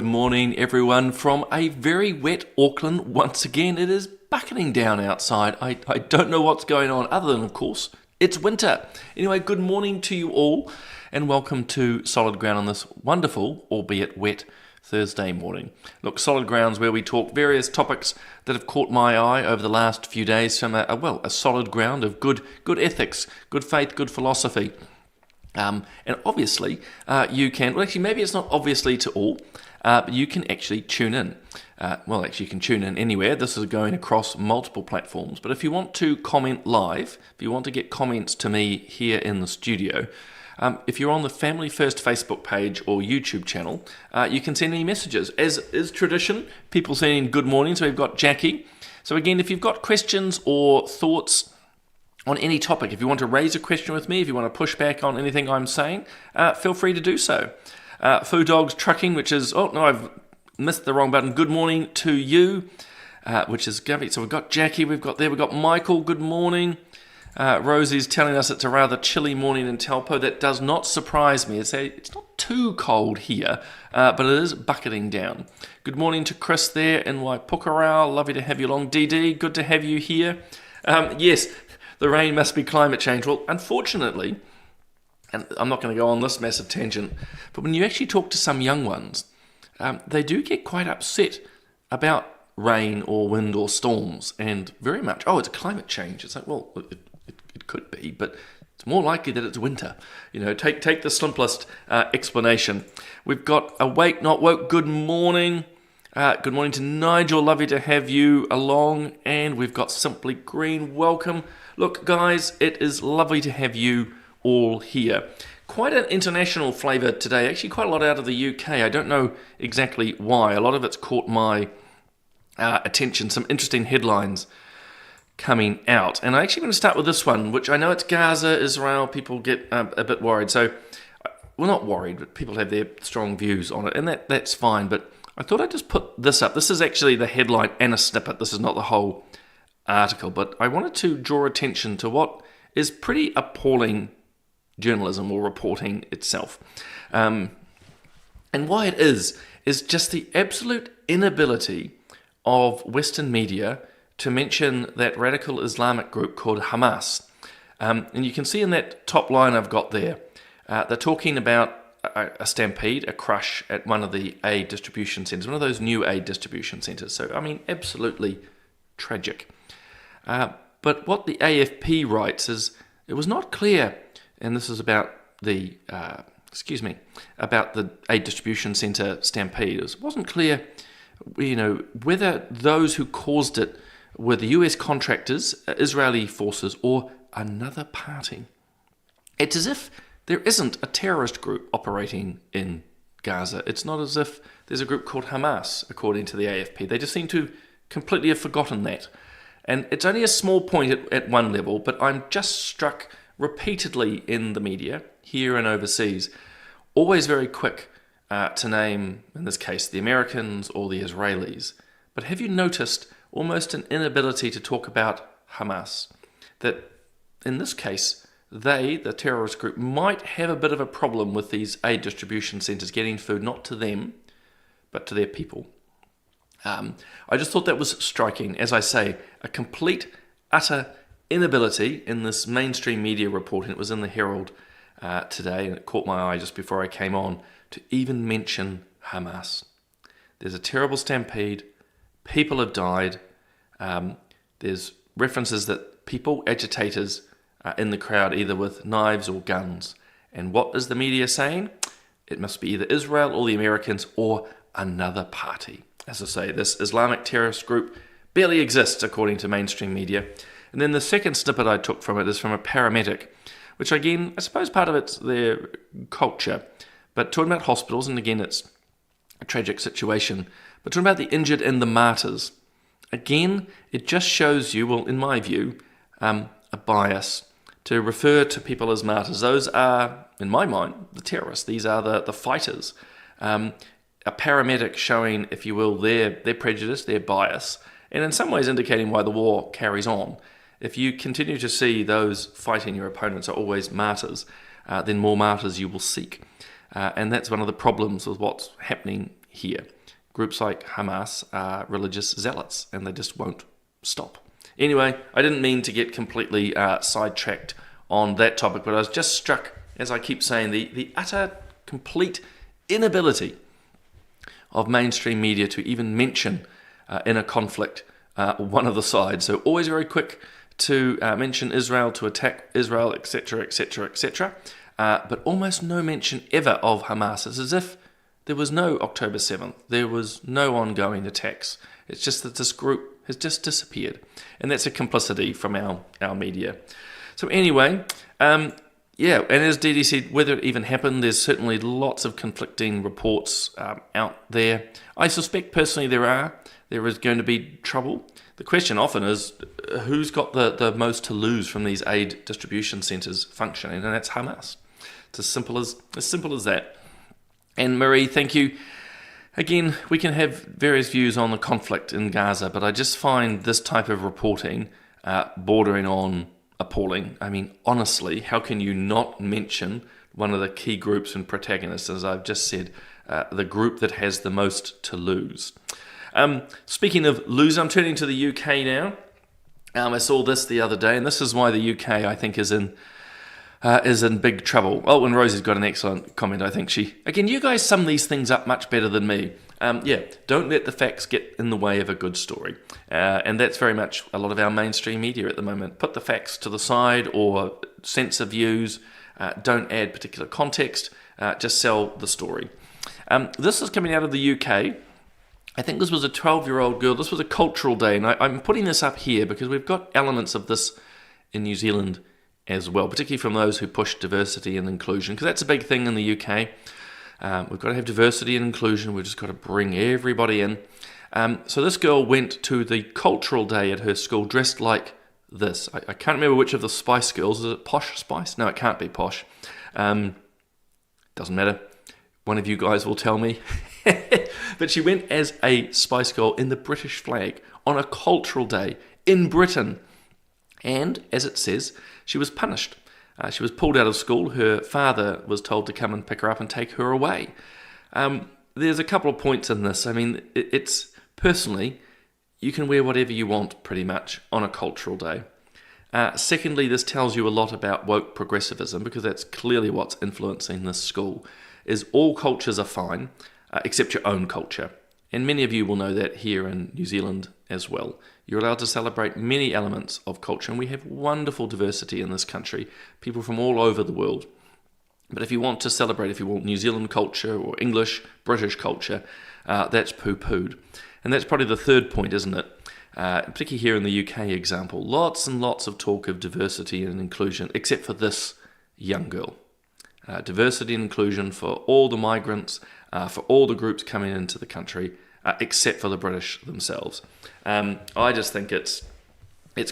Good morning, everyone, from a very wet Auckland. Once again, it is bucketing down outside. I don't know what's going on, other than, of course, it's winter. Anyway, good morning to you all, and welcome to Solid Ground on this wonderful, albeit wet, Thursday morning. Look, Solid Ground's where we talk various topics that have caught my eye over the last few days from a solid ground of good ethics, good faith, good philosophy. And obviously, you can, well, actually, maybe it's not obviously to all, but you can actually tune in. You can tune in anywhere. This is going across multiple platforms. But if you want to comment live, if you want to get comments to me here in the studio, if you're on the Family First Facebook page or YouTube channel, you can send me messages. As is tradition, people sending good morning. So we've got Jackie. So again, if you've got questions or thoughts on any topic, if you want to raise a question with me, if you want to push back on anything I'm saying, feel free to do so. Foo Dogs Trucking, which is, I've missed the wrong button. Good morning to you, which is Gabby. So we've got Jackie, we've got Michael, good morning. Rosie's telling us it's a rather chilly morning in Taupo. That does not surprise me. It's not too cold here, but it is bucketing down. Good morning to Chris there in Waipukurau. Lovely to have you along. DD, good to have you here. Yes, the rain must be climate change. Well, unfortunately, and I'm not going to go on this massive tangent, but when you actually talk to some young ones, they do get quite upset about rain or wind or storms, and very much, it's climate change. It's like, well, it could be, but it's more likely that it's winter. Take the simplest explanation. We've got Awake Not Woke. Good morning. Good morning to Nigel. Lovely to have you along. And we've got Simply Green. Welcome. Look, guys, it is lovely to have you all here. Quite an international flavour today. Actually, quite a lot out of the UK. I don't know exactly why. A lot of it's caught my attention. Some interesting headlines coming out. And I actually want to start with this one, which I know it's Gaza, Israel. People get a bit worried. So, well, not worried, but people have their strong views on it. And that's fine. But I thought I'd just put this up. This is actually the headline and a snippet. This is not the whole article. But I wanted to draw attention to what is pretty appalling journalism or reporting itself. And why it is just the absolute inability of Western media to mention that radical Islamic group called Hamas. And you can see in that top line I've got there, they're talking about a stampede, a crush at one of the aid distribution centres, one of those new aid distribution centres. So, absolutely tragic. But what the AFP writes is, it was not clear, and this is about the aid distribution centre stampede. It wasn't clear, whether those who caused it were the US contractors, Israeli forces, or another party. It's as if there isn't a terrorist group operating in Gaza. It's not as if there's a group called Hamas, according to the AFP. They just seem to completely have forgotten that. And it's only a small point at one level, but I'm just struck repeatedly in the media, here and overseas, always very quick to name, in this case, the Americans or the Israelis. But have you noticed almost an inability to talk about Hamas? That in this case, they, the terrorist group, might have a bit of a problem with these aid distribution centres getting food not to them, but to their people. I just thought that was striking. As I say, a complete, utter inability in this mainstream media reporting. It was in the Herald today, and it caught my eye just before I came on, to even mention Hamas. There's a terrible stampede. People have died. There's references that people, agitators, are in the crowd, either with knives or guns. And what is the media saying? It must be either Israel or the Americans or another party. As I say, this Islamic terrorist group barely exists, according to mainstream media. And then the second snippet I took from it is from a paramedic, which again, I suppose part of it's their culture. But talking about hospitals, and again, it's a tragic situation, but talking about the injured and the martyrs, again, it just shows you, well, in my view, a bias to refer to people as martyrs. Those are, in my mind, the terrorists. These are the fighters. A paramedic showing, if you will, their prejudice, their bias, and in some ways indicating why the war carries on. If you continue to see those fighting your opponents are always martyrs, then more martyrs you will seek. And that's one of the problems with what's happening here. Groups like Hamas are religious zealots, and they just won't stop. Anyway, I didn't mean to get completely sidetracked on that topic, but I was just struck, as I keep saying, the utter, complete inability of mainstream media to even mention in a conflict one of the sides. So always very quick to mention Israel, to attack Israel, etc., etc., etc., but almost no mention ever of Hamas. It's as if there was no October 7th. There was no ongoing attacks. It's just that this group has just disappeared. And that's a complicity from our media. So anyway, and as Dee Dee said, whether it even happened, there's certainly lots of conflicting reports out there. I suspect personally there is going to be trouble. The question often is, who's got the most to lose from these aid distribution centres functioning? And that's Hamas. It's as simple as that. And Marie, thank you. Again, we can have various views on the conflict in Gaza, but I just find this type of reporting bordering on appalling. I mean, honestly, how can you not mention one of the key groups and protagonists, as I've just said, the group that has the most to lose? Speaking of lose, I'm turning to the UK now. I saw this the other day, and this is why the UK, I think, is in big trouble. Oh, and Rosie's got an excellent comment, I think. Again, you guys sum these things up much better than me. Don't let the facts get in the way of a good story. And that's very much a lot of our mainstream media at the moment. Put the facts to the side or censor views. Don't add particular context. Just sell the story. This is coming out of the UK. I think this was a 12-year-old girl. This was a cultural day. And I'm putting this up here because we've got elements of this in New Zealand as well, particularly from those who push diversity and inclusion, because that's a big thing in the UK. We've got to have diversity and inclusion. We've just got to bring everybody in. So this girl went to the cultural day at her school dressed like this. I can't remember which of the Spice Girls. Is it Posh Spice? No, it can't be Posh. Doesn't matter. One of you guys will tell me. But she went as a Spice Girl in the British flag on a cultural day in Britain. And, as it says, she was punished. She was pulled out of school. Her father was told to come and pick her up and take her away. There's a couple of points in this. I mean, it's personally, you can wear whatever you want pretty much on a cultural day. Secondly, this tells you a lot about woke progressivism, because that's clearly what's influencing this school, is all cultures are fine, except your own culture. And many of you will know that here in New Zealand as well. You're allowed to celebrate many elements of culture, and we have wonderful diversity in this country, people from all over the world. But if you want to celebrate, if you want New Zealand culture or English, British culture, that's poo-pooed. And that's probably the third point, isn't it? Particularly here in the UK example, lots and lots of talk of diversity and inclusion, except for this young girl. Diversity and inclusion for all the migrants, for all the groups coming into the country, except for the British themselves. I just think it's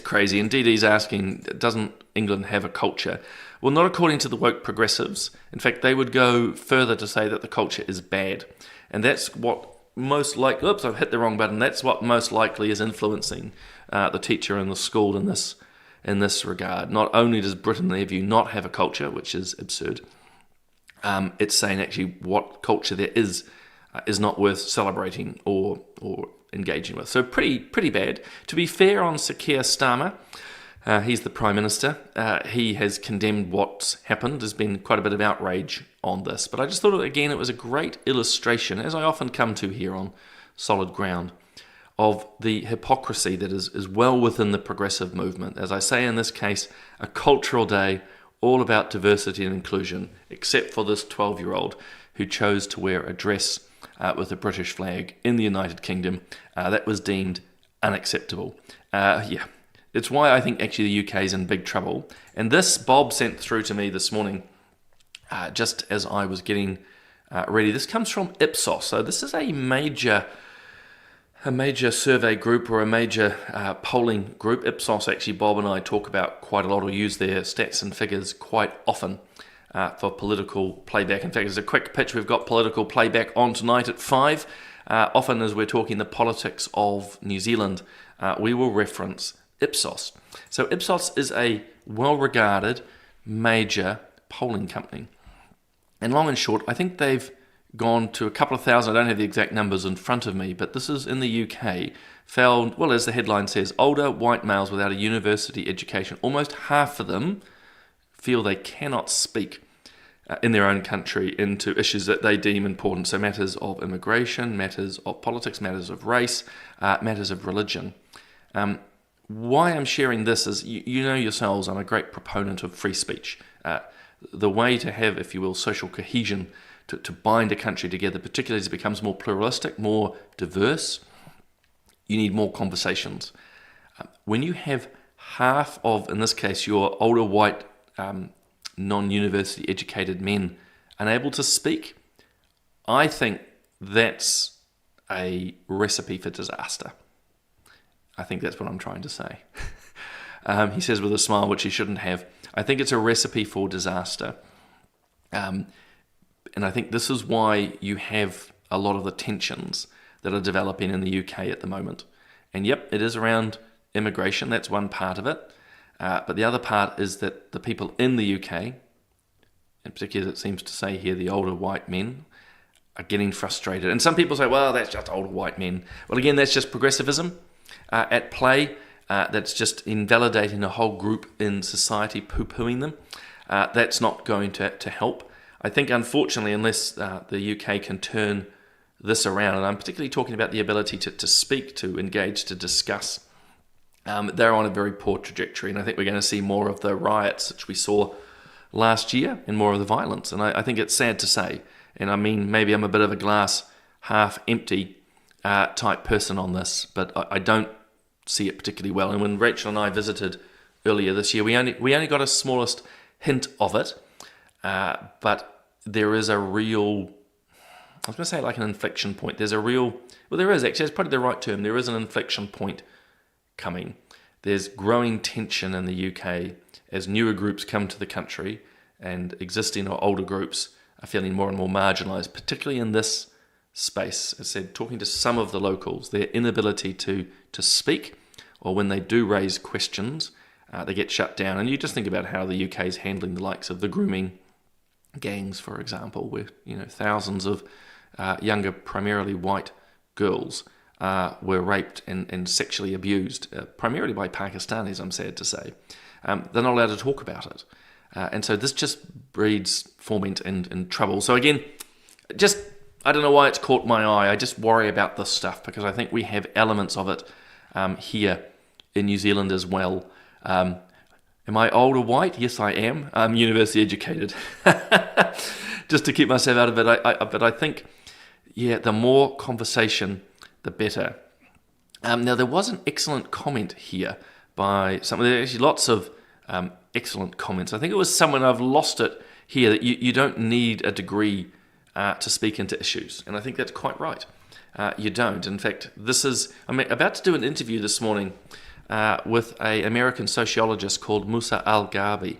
crazy. And Dee Dee's asking, doesn't England have a culture? Well, not according to the woke progressives. In fact, they would go further to say that the culture is bad. And that's what most likely, oops, I've hit the wrong button. That's what most likely is influencing the teacher in the school in this regard. Not only does Britain, in their view, not have a culture, which is absurd, it's saying actually what culture there is not worth celebrating or engaging with. So pretty bad. To be fair on Sir Keir Starmer, he's the Prime Minister. He has condemned what's happened. There's been quite a bit of outrage on this. But I just thought, again, it was a great illustration, as I often come to here on Solid Ground, of the hypocrisy that is well within the progressive movement. As I say in this case, a cultural day all about diversity and inclusion, except for this 12-year-old who chose to wear a dress with the British flag in the United Kingdom. That was deemed unacceptable. It's why I think actually the UK is in big trouble. And this Bob sent through to me this morning, just as I was getting ready. This comes from Ipsos. So this is a major survey group or a major polling group. Ipsos, actually, Bob and I talk about quite a lot, or use their stats and figures quite often for political playback. In fact, as a quick pitch, we've got political playback on tonight at 5. Often as we're talking the politics of New Zealand, we will reference Ipsos. So Ipsos is a well-regarded major polling company. And long and short, I think they've gone to a couple of thousand. I don't have the exact numbers in front of me, but this is in the UK. Found, well, as the headline says, older white males without a university education. Almost half of them feel they cannot speak in their own country into issues that they deem important. So matters of immigration, matters of politics, matters of race, matters of religion. Why I'm sharing this is, you know yourselves, I'm a great proponent of free speech. The way to have, if you will, social cohesion, to bind a country together, particularly as it becomes more pluralistic, more diverse, you need more conversations. When you have half of, in this case, your older white non-university educated men unable to speak, I think that's a recipe for disaster. I think that's what I'm trying to say. He says with a smile, which he shouldn't have. I think it's a recipe for disaster. And I think this is why you have a lot of the tensions that are developing in the UK at the moment. And yep, it is around immigration. That's one part of it. But the other part is that the people in the UK, in particular it seems to say here the older white men, are getting frustrated. And some people say, well, that's just older white men. Well, again, that's just progressivism at play. That's just invalidating a whole group in society, poo-pooing them. That's not going to help. I think, unfortunately, unless the UK can turn this around, and I'm particularly talking about the ability to speak, to engage, to discuss, they're on a very poor trajectory. And I think we're going to see more of the riots, which we saw last year, and more of the violence. And I think it's sad to say, and I mean, maybe I'm a bit of a glass half empty type person on this, but I don't see it particularly well. And when Rachel and I visited earlier this year, we only got a smallest hint of it, but there is a real, I was going to say like an inflection point. There's a real, well, there is actually, it's probably the right term. There is an inflection point coming. There's growing tension in the UK as newer groups come to the country, and existing or older groups are feeling more and more marginalised, particularly in this space. As I said, talking to some of the locals, their inability to speak, or when they do raise questions, they get shut down. And you just think about how the UK is handling the likes of the grooming gangs, for example, where thousands of younger, primarily white girls were raped and sexually abused, primarily by Pakistanis, I'm sad to say. They're not allowed to talk about it. And so this just breeds foment and trouble. So again, I don't know why it's caught my eye. I just worry about this stuff because I think we have elements of it here in New Zealand as well. Am I old or white? Yes, I am. I'm university educated. Just to keep myself out of it. But I think, the more conversation, the better. Now, there was an excellent comment here by someone. There's actually lots of excellent comments. I think it was someone, I've lost it here, that you don't need a degree to speak into issues. And I think that's quite right. You don't. In fact, I'm about to do an interview this morning with an American sociologist called Musa Al-Gharbi,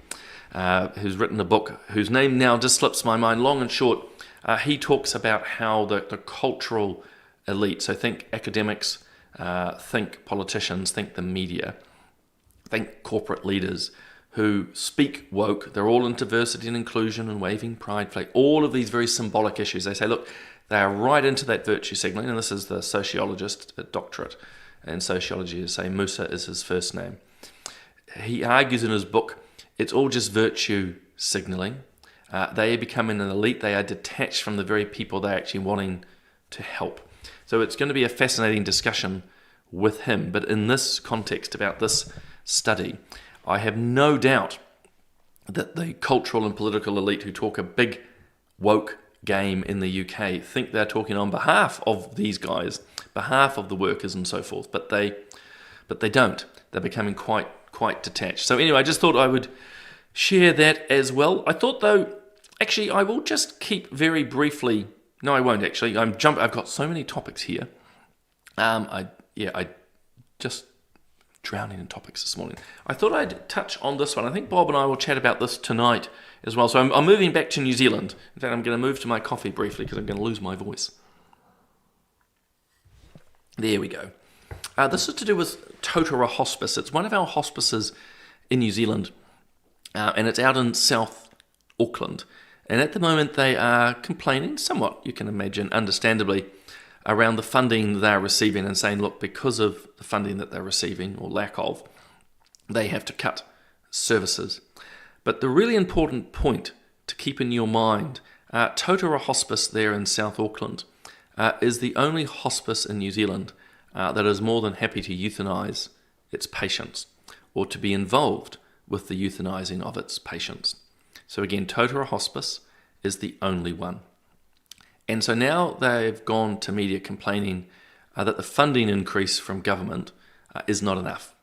who's written a book whose name now just slips my mind. Long and short, he talks about how the cultural elite, so think academics, think politicians, think the media, think corporate leaders who speak woke, they're all into diversity and inclusion and waving pride flag, all of these very symbolic issues. They say, look, they are right into that virtue signaling, and this is the sociologist, a doctorate in sociology, to say Musa is his first name. He argues in his book, it's all just virtue signaling. They are becoming an elite. They are detached from the very people they're actually wanting to help. So it's going to be a fascinating discussion with him. But in this context about this study, I have no doubt that the cultural and political elite who talk a big woke game in the UK think they're talking on behalf of these guys, behalf of the workers and so forth, but they don't. They're becoming quite detached. So anyway, I just thought I would share that as well. I thought though, actually, I will just keep very briefly. No, I won't actually. I've got so many topics here. I just drowning in topics this morning. I thought I'd touch on this one. I think Bob and I will chat about this tonight as well. So I'm moving back to New Zealand. In fact, I'm going to move to my coffee briefly because I'm going to lose my voice. There we go. This is to do with Totara Hospice. It's one of our hospices in New Zealand, and it's out in South Auckland. And at the moment they are complaining somewhat, you can imagine, understandably, around the funding they're receiving and saying, look, because of the funding that they're receiving, or lack of, they have to cut services. But the really important point to keep in your mind, Totara Hospice there in South Auckland is the only hospice in New Zealand that is more than happy to euthanise its patients, or to be involved with the euthanizing of its patients. So again, Totara Hospice is the only one. And so now they've gone to media complaining that the funding increase from government is not enough.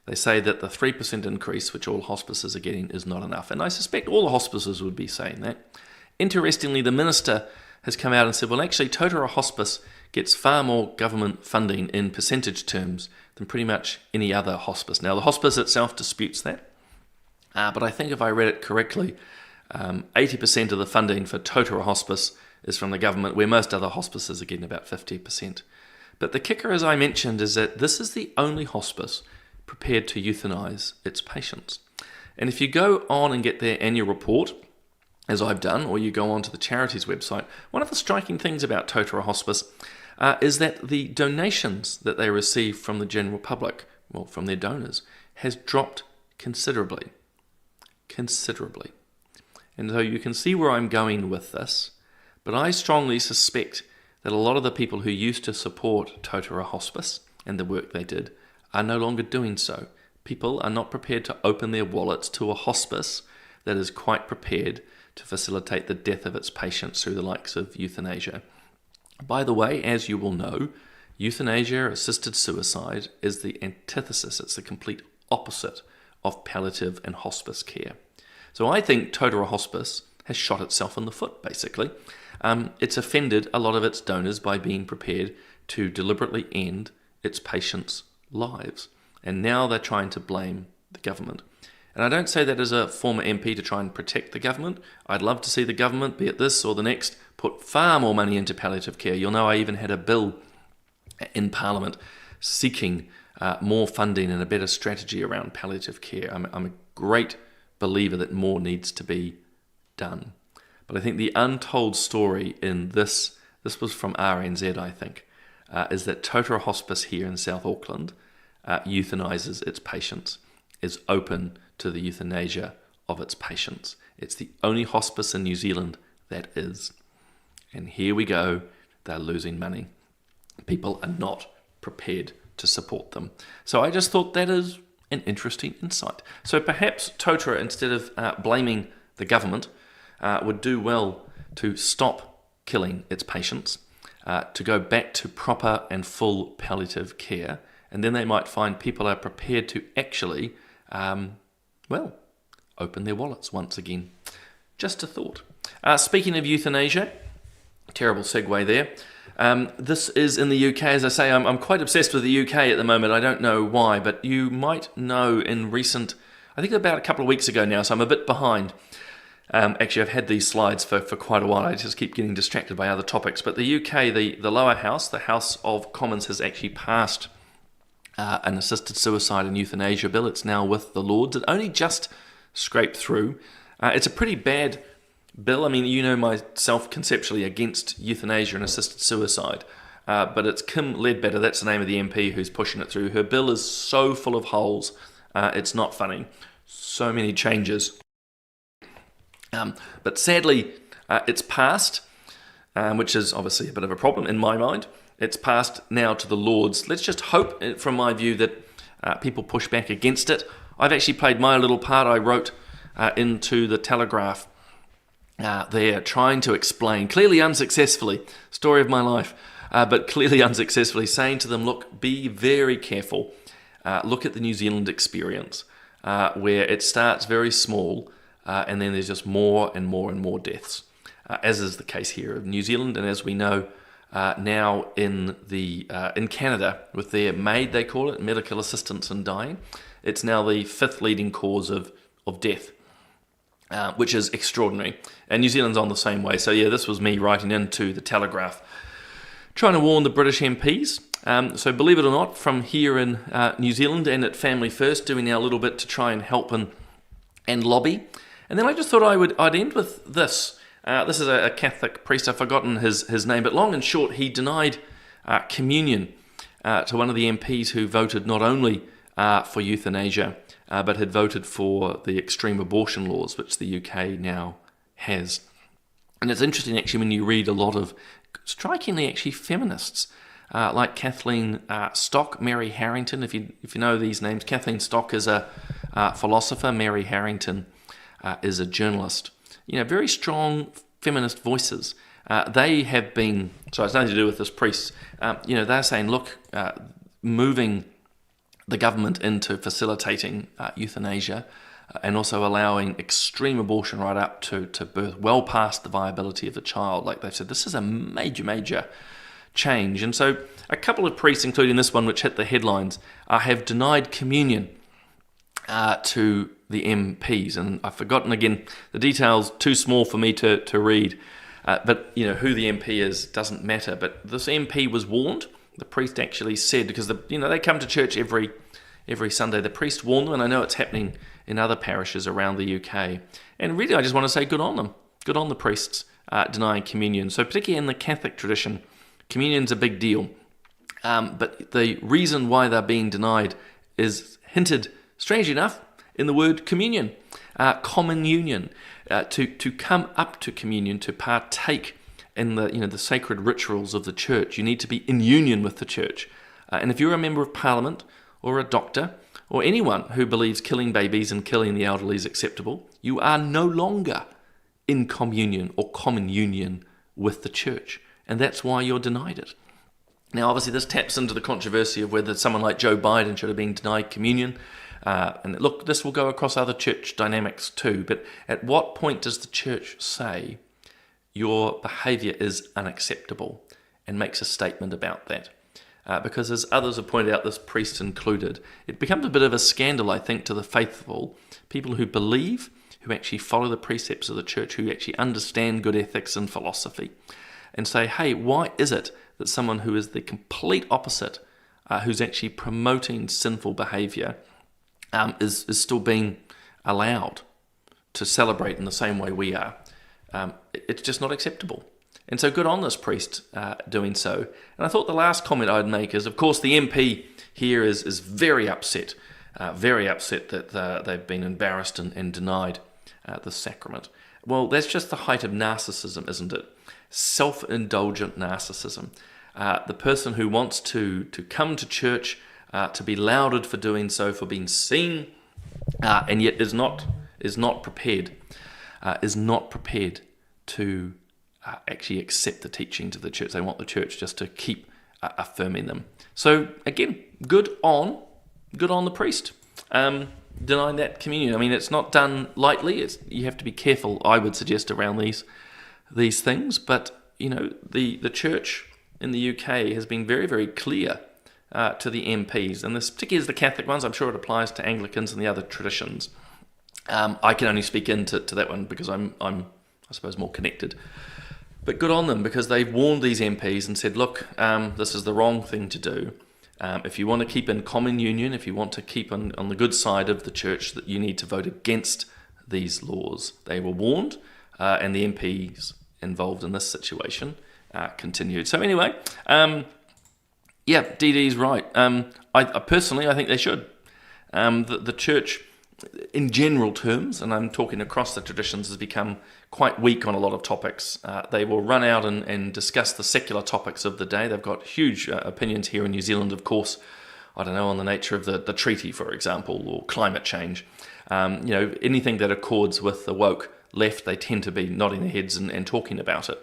They say that the 3% increase, which all hospices are getting, is not enough. And I suspect all the hospices would be saying that. Interestingly, the minister has come out and said, well, actually, Totara Hospice gets far more government funding in percentage terms than pretty much any other hospice. Now, the hospice itself disputes that. But I think if I read it correctly, 80% of the funding for Totara Hospice is from the government, where most other hospices are getting about 50%. But the kicker, as I mentioned, is that this is the only hospice prepared to euthanize its patients. And if you go on and get their annual report, as I've done, or you go on to the charity's website, one of the striking things about Totara Hospice is that the donations that they receive from the general public, well, from their donors, has dropped considerably. Considerably. And so you can see where I'm going with this, but I strongly suspect that a lot of the people who used to support Totara Hospice and the work they did are no longer doing so. People are not prepared to open their wallets to a hospice that is quite prepared to facilitate the death of its patients through the likes of euthanasia. By the way, as you will know, euthanasia, assisted suicide, is the antithesis, it's the complete opposite of palliative and hospice care. So I think Totara Hospice has shot itself in the foot, basically. It's offended a lot of its donors by being prepared to deliberately end its patients' lives. And now they're trying to blame the government. And I don't say that as a former MP to try and protect the government. I'd love to see the government, be it this or the next, put far more money into palliative care. You'll know I even had a bill in Parliament seeking more funding and a better strategy around palliative care. I'm a great believer that more needs to be done. But I think the untold story in this was from RNZ, I think, is that Totara Hospice here in South Auckland euthanises its patients, is open to the euthanasia of its patients. It's the only hospice in New Zealand that is. And here we go, they're losing money. People are not prepared to support them. So I just thought that is an interesting insight. So perhaps Totara, instead of blaming the government, would do well to stop killing its patients, to go back to proper and full palliative care, and then they might find people are prepared to actually, open their wallets once again. Just a thought. Speaking of euthanasia, terrible segue there. This is in the UK. As I say, I'm quite obsessed with the UK at the moment. I don't know why, but you might know in recent, I think about a couple of weeks ago now, so I'm a bit behind. Actually, I've had these slides for quite a while. I just keep getting distracted by other topics. But the UK, the lower house, the House of Commons, has actually passed an assisted suicide and euthanasia bill. It's now with the Lords. It only just scraped through. It's a pretty bad bill. I mean, you know myself conceptually against euthanasia and assisted suicide, but it's Kim Ledbetter, that's the name of the MP who's pushing it through. Her bill is so full of holes, it's not funny. So many changes. But sadly, it's passed, which is obviously a bit of a problem in my mind. It's passed now to the Lords. Let's just hope, from my view, that people push back against it. I've actually played my little part. I wrote into the Telegraph there, trying to explain, clearly unsuccessfully, story of my life, but clearly unsuccessfully, saying to them, look, be very careful. Look at the New Zealand experience, where it starts very small, and then there's just more and more and more deaths, as is the case here in New Zealand, and as we know now in Canada with their MAID, they call it, medical assistance in dying. It's now the 5th leading cause of death, which is extraordinary. And New Zealand's on the same way. So yeah, this was me writing into the Telegraph, trying to warn the British MPs. So believe it or not, from here in New Zealand and at Family First, doing our little bit to try and help and lobby. And then I just thought I'd end with this. This is a Catholic priest. I've forgotten his name, but long and short, he denied communion to one of the MPs who voted not only for euthanasia, but had voted for the extreme abortion laws, which the UK now has. And it's interesting, actually, when you read a lot of strikingly, actually, feminists like Kathleen Stock, Mary Harrington. If you know these names, Kathleen Stock is a philosopher. Mary Harrington is a journalist. Very strong feminist voices. They have been, so it's nothing to do with this priest. They're saying, look, moving the government into facilitating euthanasia and also allowing extreme abortion right up to birth, well past the viability of the child. Like they've said, this is a major, major change. And so a couple of priests, including this one, which hit the headlines, have denied communion to the MPs. And I've forgotten, again, the details, too small for me to read. But, who the MP is doesn't matter. But this MP was warned. The priest actually said, because they come to church every Sunday. The priest warned them, and I know it's happening in other parishes around the UK. And really, I just want to say good on them. Good on the priests denying communion. So particularly in the Catholic tradition, communion's a big deal. But the reason why they're being denied is hinted, strangely enough, in the word communion, common union, to come up to communion, to partake in the sacred rituals of the church. You need to be in union with the church. And if you're a member of Parliament or a doctor or anyone who believes killing babies and killing the elderly is acceptable, you are no longer in communion or common union with the church. And that's why you're denied it. Now, obviously, this taps into the controversy of whether someone like Joe Biden should have been denied communion. And look, this will go across other church dynamics too. But at what point does the church say your behaviour is unacceptable and makes a statement about that? Because as others have pointed out, this priest included, it becomes a bit of a scandal, I think, to the faithful, people who believe, who actually follow the precepts of the church, who actually understand good ethics and philosophy, and say, hey, why is it that someone who is the complete opposite, who's actually promoting sinful behaviour, is still being allowed to celebrate in the same way we are? It's just not acceptable. And so good on this priest doing so. And I thought the last comment I'd make is, of course, the MP here is very upset that they've been embarrassed and denied the sacrament. Well, that's just the height of narcissism, isn't it? Self-indulgent narcissism. The person who wants to come to church, to be lauded for doing so, for being seen, and yet is not prepared to actually accept the teachings of the church. They want the church just to keep affirming them. So again, good on the priest denying that communion. I mean, it's not done lightly. You have to be careful, I would suggest, around these things. But the church in the UK has been very, very clear to the MPs, and this particularly is the Catholic ones. I'm sure it applies to Anglicans and the other traditions. I can only speak into that one because I'm I suppose more connected. But good on them, because they've warned these MPs and said, look, this is the wrong thing to do. If you want to keep in common union, if you want to keep on the good side of the church, that you need to vote against these laws. They were warned, and the MPs involved in this situation continued. So anyway, DD's right. I personally think they should. The church, in general terms, and I'm talking across the traditions, has become quite weak on a lot of topics. They will run out and discuss the secular topics of the day. They've got huge opinions here in New Zealand, of course, on the nature of the treaty, for example, or climate change. Anything that accords with the woke left, they tend to be nodding their heads and talking about it.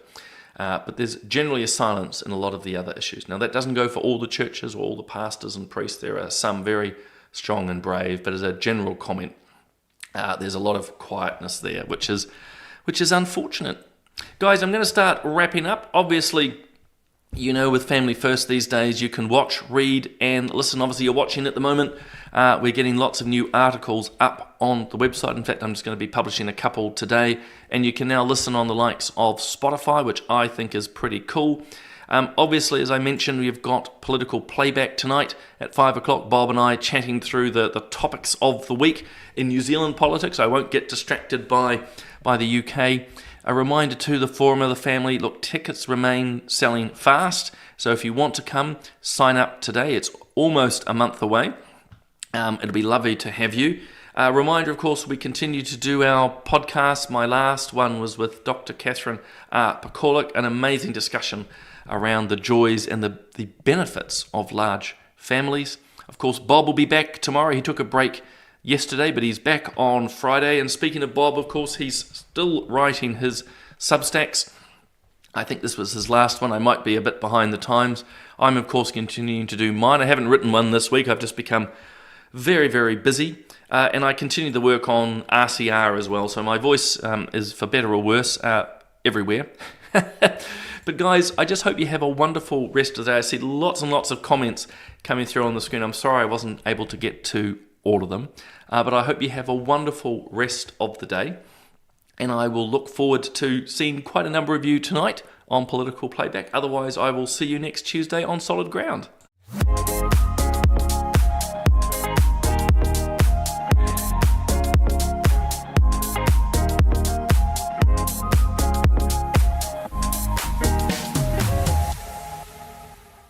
But there's generally a silence in a lot of the other issues. Now, that doesn't go for all the churches or all the pastors and priests. There are some very strong and brave, but as a general comment, there's a lot of quietness there, which is unfortunate. Guys, I'm going to start wrapping up. Obviously, with Family First these days, you can watch, read, and listen. Obviously, you're watching at the moment. We're getting lots of new articles up on the website. In fact, I'm just going to be publishing a couple today, and you can now listen on the likes of Spotify, which I think is pretty cool. Obviously, as I mentioned, we've got political playback tonight at 5 o'clock. Bob and I chatting through the topics of the week in New Zealand politics. I won't get distracted by the UK. A reminder to the Forum of the Family, look, tickets remain selling fast. So if you want to come, sign up today. It's almost a month away. It'll be lovely to have you. Reminder, of course, we continue to do our podcast. My last one was with Dr. Catherine Pakolik, an amazing discussion around the joys and the benefits of large families. Of course, Bob will be back tomorrow. He took a break yesterday, but he's back on Friday. And speaking of Bob, of course, he's still writing his Substacks. I think this was his last one. I might be a bit behind the times. I'm, of course, continuing to do mine. I haven't written one this week. I've just become very, very busy. And I continue to work on RCR as well. So my voice is, for better or worse, everywhere. But guys, I just hope you have a wonderful rest of the day. I see lots and lots of comments coming through on the screen. I'm sorry I wasn't able to get to all of them. But I hope you have a wonderful rest of the day. And I will look forward to seeing quite a number of you tonight on Political Playback. Otherwise, I will see you next Tuesday on Solid Ground.